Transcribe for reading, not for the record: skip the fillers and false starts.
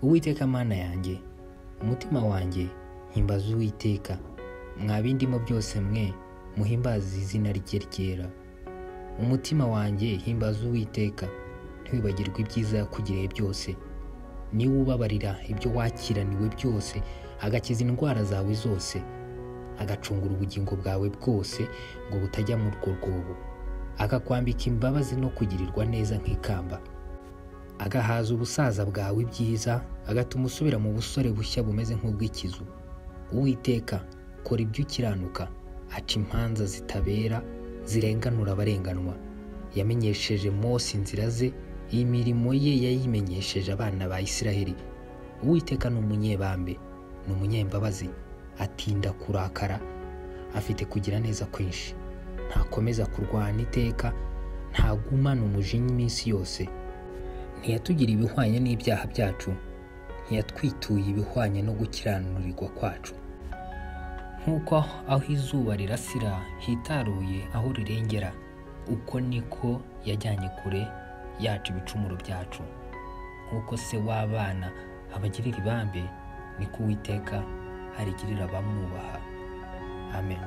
Uwiteka Mana yanjye, umutima wanjye himbaza Uwiteka, mwa bindimo byose mwe muhimbaze izina rye ryera. Umutima wanjye himbaza Uwiteka, ntiwibagirwe ibyiza yakugiriye byose. Niwe ubabarira ibyo wakiraniwe byose, agakiza indwara zawe zose, agacungura ubugingo bwawe bwose ngo butajya mu rwo rwobo, akakwambika imbabazi no kugirirwa neza nk'ikamba, agahaza ubusaza bwawe ibyiza, agatuma usubira mu busore bushya bumeze nk'ubw'ikizu. Uwiteka, kora ibyo ukiranuka, aca imanza zitabera, zirenganura abarenganwa. Yamenyesheje Mose inzira ze, iyi mirimo ye yayimenyesheje abana ba Isiraheli. Uwiteka ni umunyebambe, ni umunyembabazi, atinda kurakara, afite kugira neza kwinshi, ntakomeza kurwana iteka, ntagumana umujinya iminsi yose. Ntiyatugira ibihwanye n'ibyaha byacu, ntiyatwituye ibihwanye no gukiranurirwa kwacu. Nk'uko aho izuba rirasira hitaruye aho rirengera, uko niko yajyanye kure yacu ibicumuro byacu. Nk'uko se w'abana abagirira ibambe, niko Uwiteka arigirira abamwubaha. Amen.